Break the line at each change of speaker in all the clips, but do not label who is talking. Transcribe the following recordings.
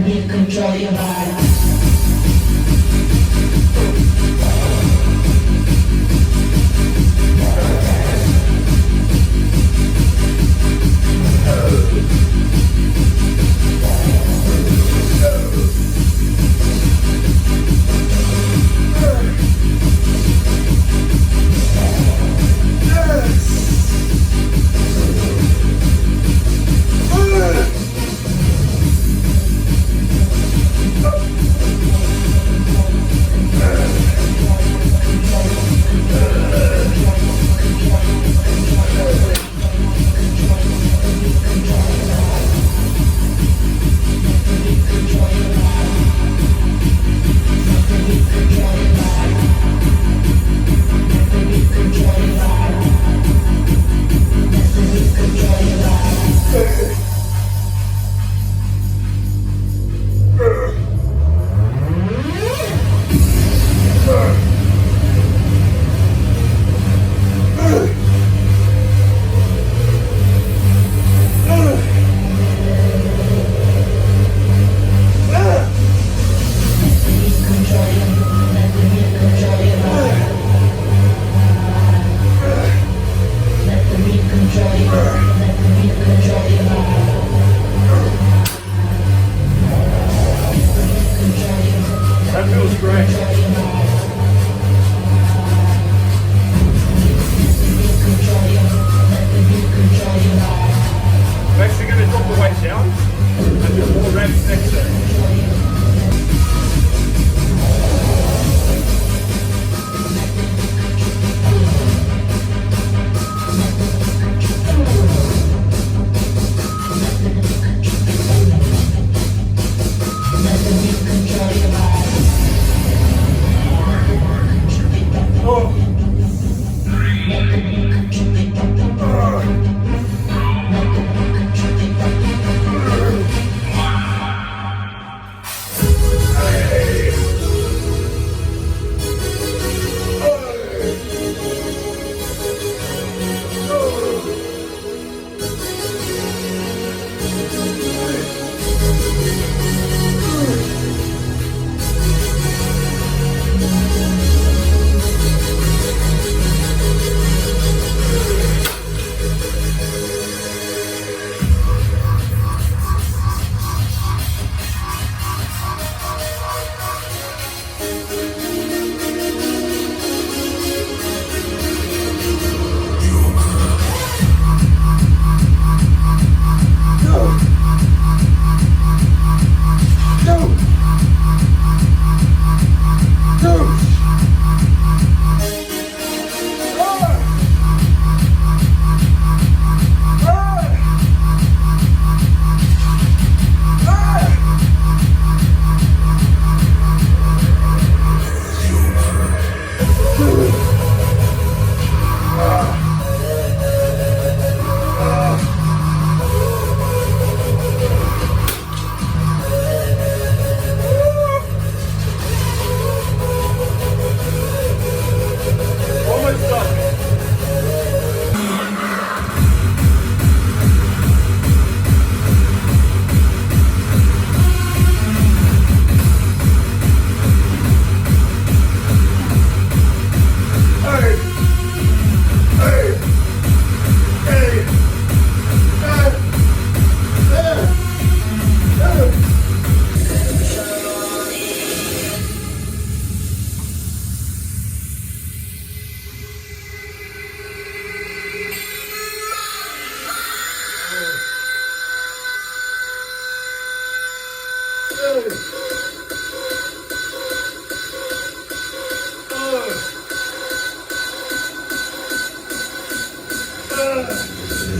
me control your body.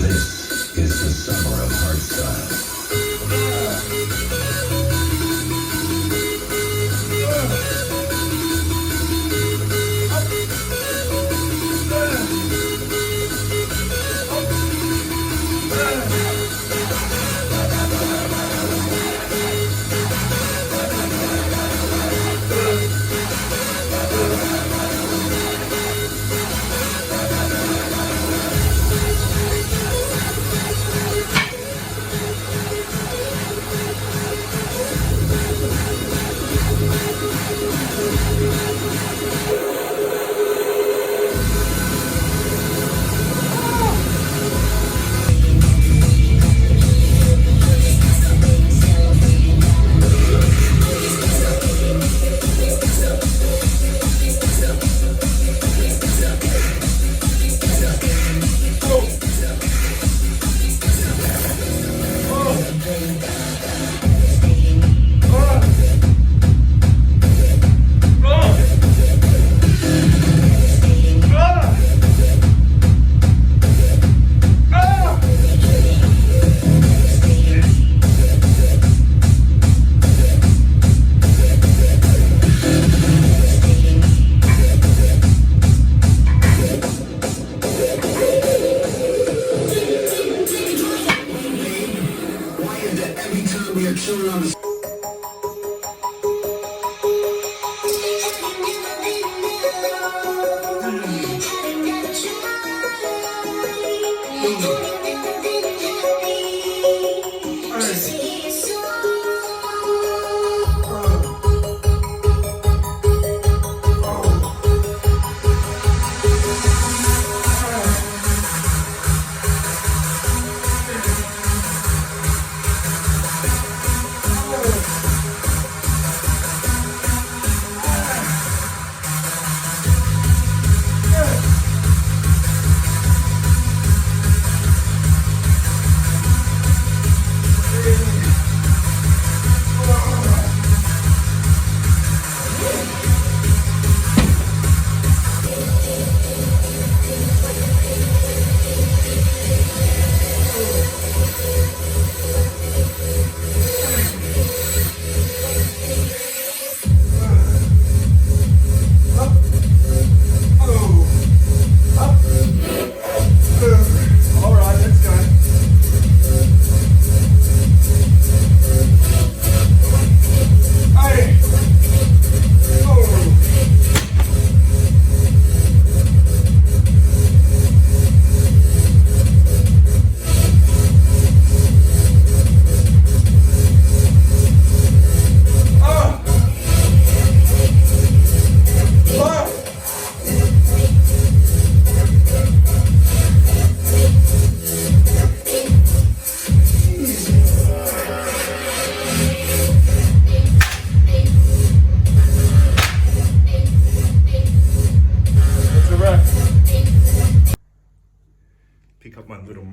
This is the summer of hardstyle.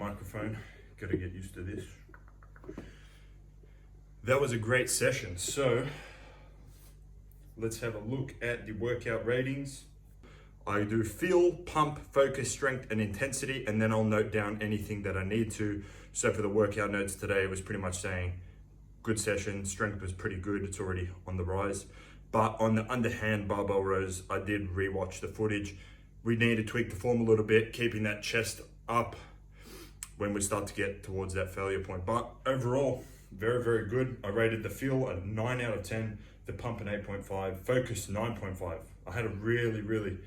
microphone. Gotta get used to this. That was a great session. So let's have a look at the workout ratings. I do feel, pump, focus, strength, and intensity, and then I'll note down anything that I need to. So for the workout notes today, it was pretty much saying good session, strength was pretty good, it's already on the rise. But on the underhand barbell rows, I did rewatch the footage. We need to tweak the form a little bit, keeping that chest up when we start to get towards that failure point. But overall, very, very good. I rated the feel a 9 out of 10, the pump an 8.5, focus 9.5. I had a really,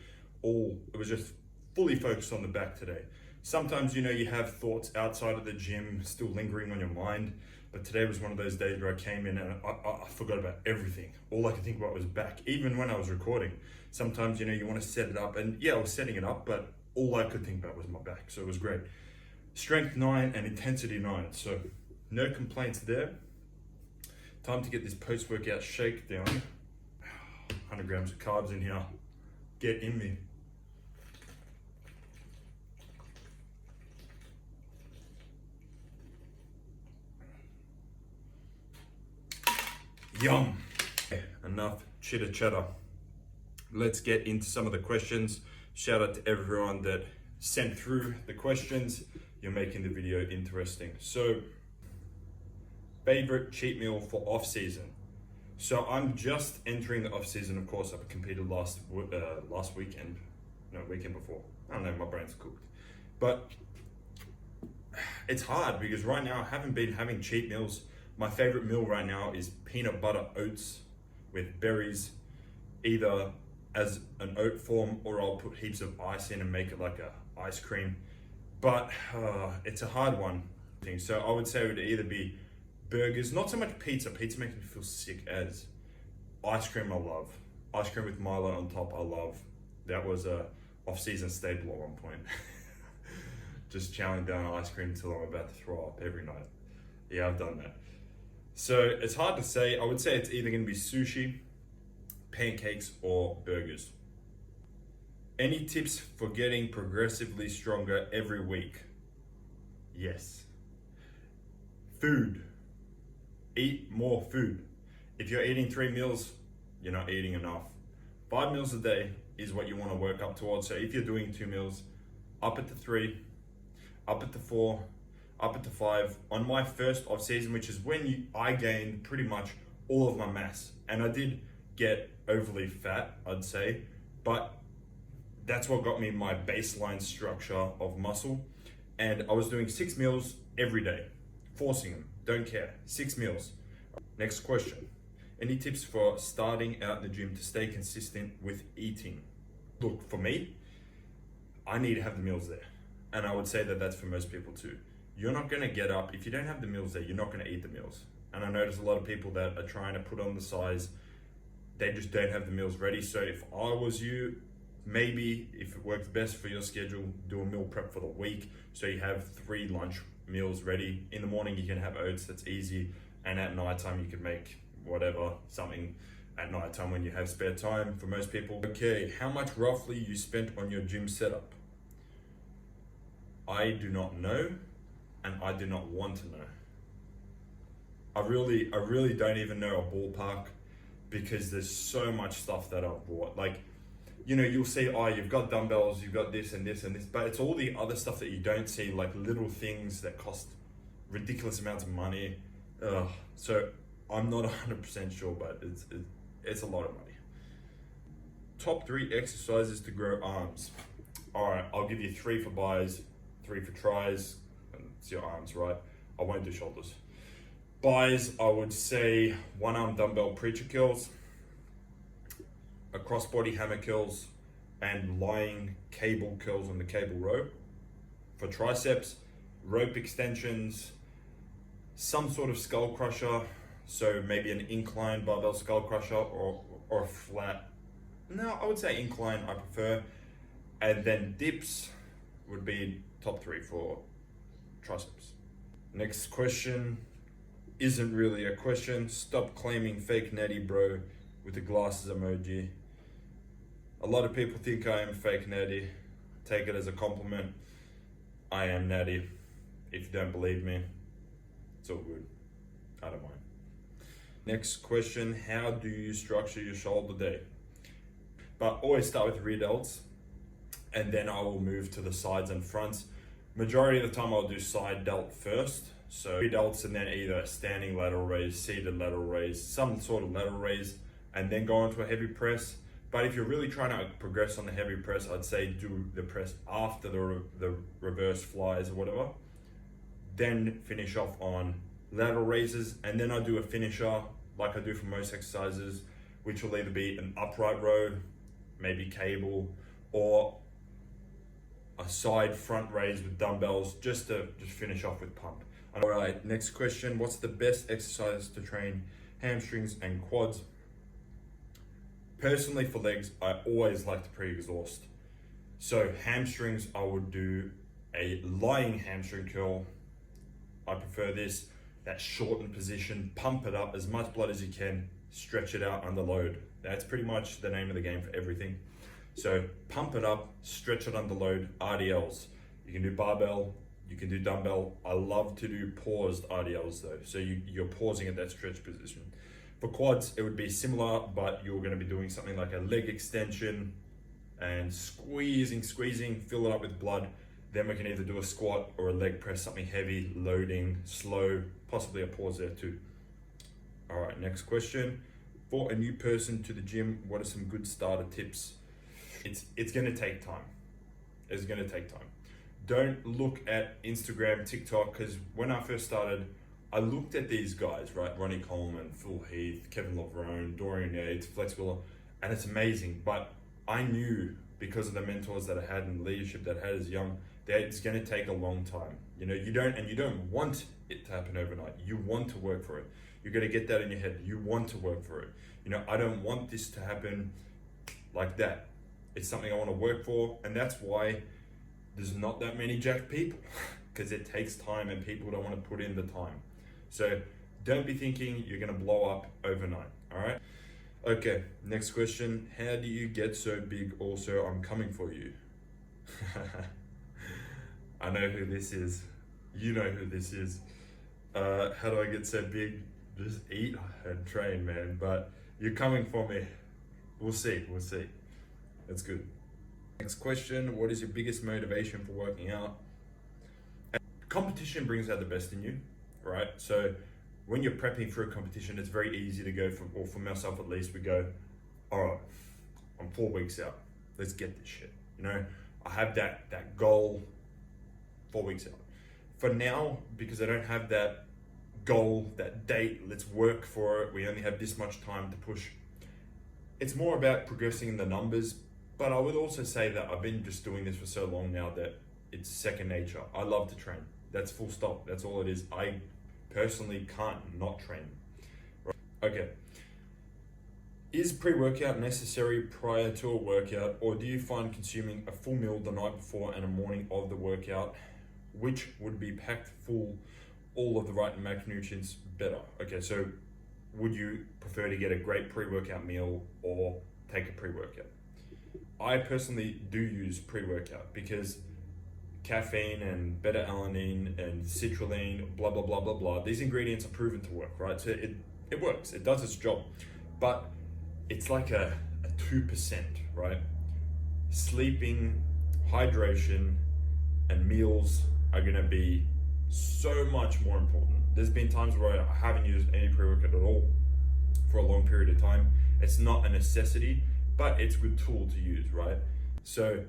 it was just fully focused on the back today. Sometimes, you have thoughts outside of the gym still lingering on your mind, but today was one of those days where I came in and I forgot about everything. All I could think about was back, even when I was recording. Sometimes, you want to set it up, and yeah, I was setting it up, but all I could think about was my back, so it was great. Strength 9 and intensity 9, so no complaints there. Time to get this post-workout shake down. 100 grams of carbs in here. Get in me. Yum. Enough chitter chatter. Let's get into some of the questions. Shout out to everyone that sent through the questions. You're making the video interesting. So, favorite cheat meal for off season. So I'm just entering the off season. Of course, I competed last weekend. No, weekend before. I don't know, my brain's cooked. But it's hard because right now I haven't been having cheat meals. My favorite meal right now is peanut butter oats with berries, either as an oat form or I'll put heaps of ice in and make it like a ice cream. But it's a hard one. So I would say it would either be burgers, not so much pizza. Pizza makes me feel sick as. Ice cream I love. Ice cream with Milo on top I love. That was a off-season staple at one point. Just chowing down ice cream until I'm about to throw up every night. Yeah, I've done that. So it's hard to say. I would say it's either going to be sushi, pancakes, or burgers. Any tips for getting progressively stronger every week? Yes. Food. Eat more food. If you're eating 3 meals, you're not eating enough. 5 meals a day is what you want to work up towards. So if you're doing 2 meals, up it to 3, up it to 4, up it to 5. On my first off season, which is when I gained pretty much all of my mass, and I did get overly fat, I'd say, but that's what got me my baseline structure of muscle. And I was doing 6 meals every day, forcing them, don't care, 6 meals. Next question. Any tips for starting out the gym to stay consistent with eating? Look, for me, I need to have the meals there. And I would say that that's for most people too. You're not gonna get up, if you don't have the meals there, you're not gonna eat the meals. And I notice a lot of people that are trying to put on the size, they just don't have the meals ready. So if I was you, maybe if it works best for your schedule, do a meal prep for the week. So you have 3 lunch meals ready. In the morning, you can have oats, that's easy. And at nighttime, you can make whatever, something at nighttime when you have spare time for most people. Okay, how much roughly you spent on your gym setup? I do not know, and I do not want to know. I really don't even know a ballpark because there's so much stuff that I've bought. Like, you'll see, you've got dumbbells, you've got this and this and this, but it's all the other stuff that you don't see, like little things that cost ridiculous amounts of money. So I'm not 100% sure, but it's a lot of money. Top 3 exercises to grow arms. All right, I'll give you 3 for buys, 3 for tries, and it's your arms, right? I won't do shoulders. Buys, I would say 1-arm dumbbell preacher curls, a crossbody hammer curls, and lying cable curls on the cable rope. For triceps, rope extensions, some sort of skull crusher, so maybe an incline barbell skull crusher or flat. No, I would say incline, I prefer. And then dips would be top 3 for triceps. Next question isn't really a question. Stop claiming fake natty bro with the glasses emoji. A lot of people think I am fake natty. Take it as a compliment. I am natty. If you don't believe me, it's all good. I don't mind. Next question, how do you structure your shoulder day? But always start with rear delts, and then I will move to the sides and fronts. Majority of the time I'll do side delt first. So rear delts and then either standing lateral raise, seated lateral raise, some sort of lateral raise, and then go on to a heavy press. But if you're really trying to progress on the heavy press, I'd say do the press after the reverse flies or whatever. Then finish off on lateral raises, and then I do a finisher like I do for most exercises, which will either be an upright row, maybe cable, or a side front raise with dumbbells, just to finish off with pump. All right, next question. What's the best exercise to train hamstrings and quads? Personally, for legs, I always like to pre-exhaust. So hamstrings, I would do a lying hamstring curl. I prefer this, that shortened position, pump it up as much blood as you can, stretch it out under load. That's pretty much the name of the game for everything. So pump it up, stretch it under load, RDLs. You can do barbell, you can do dumbbell. I love to do paused RDLs though. So you're pausing at that stretch position. For quads, it would be similar, but you're gonna be doing something like a leg extension and squeezing, fill it up with blood. Then we can either do a squat or a leg press, something heavy, loading, slow, possibly a pause there too. All right, next question. For a new person to the gym, what are some good starter tips? It's gonna take time. It's gonna take time. Don't look at Instagram, TikTok, because when I first started, I looked at these guys, right? Ronnie Coleman, Phil Heath, Kevin Lavrone, Dorian Yates, Flex Wheeler, and it's amazing. But I knew because of the mentors that I had and leadership that I had as young, that it's going to take a long time. You know, you don't want it to happen overnight. You want to work for it. You're going to get that in your head. You want to work for it. You know, I don't want this to happen like that. It's something I want to work for, and that's why there's not that many jacked people, because it takes time and people don't want to put in the time. So don't be thinking you're going to blow up overnight. All right. Okay, next question. How do you get so big? Also, I'm coming for you. I know who this is. You know who this is. How do I get so big? Just eat and train, man. But you're coming for me. We'll see. That's good. Next question. What is your biggest motivation for working out? Competition brings out the best in you, right? So when you're prepping for a competition, it's very easy to go or for myself at least, we go, all right, I'm 4 weeks out. Let's get this shit. You know, I have that goal 4 weeks out. For now, because I don't have that goal, that date, let's work for it. We only have this much time to push. It's more about progressing in the numbers, but I would also say that I've been just doing this for so long now that it's second nature. I love to train. That's full stop. That's all it is. I personally can't not train. Right? Okay. Is pre-workout necessary prior to a workout, or do you find consuming a full meal the night before and a morning of the workout, which would be packed full, all of the right macronutrients better? Okay, so would you prefer to get a great pre-workout meal or take a pre-workout? I personally do use pre-workout because caffeine and beta-alanine and citrulline, blah, blah, blah, blah, blah. These ingredients are proven to work, right? So it works, it does its job, but it's like a 2%, right? Sleeping, hydration, and meals are gonna be so much more important. There's been times where I haven't used any pre-workout at all for a long period of time. It's not a necessity, but it's a good tool to use, right? So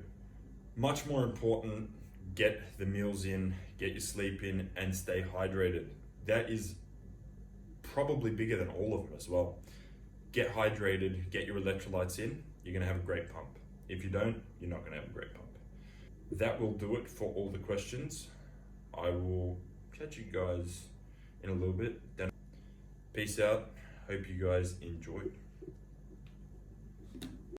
much more important, get the meals in, get your sleep in, and stay hydrated. That is probably bigger than all of them as well. Get hydrated, get your electrolytes in, you're gonna have a great pump. If you don't, you're not gonna have a great pump. That will do it for all the questions. I will catch you guys in a little bit. Then peace out. Hope you guys enjoyed.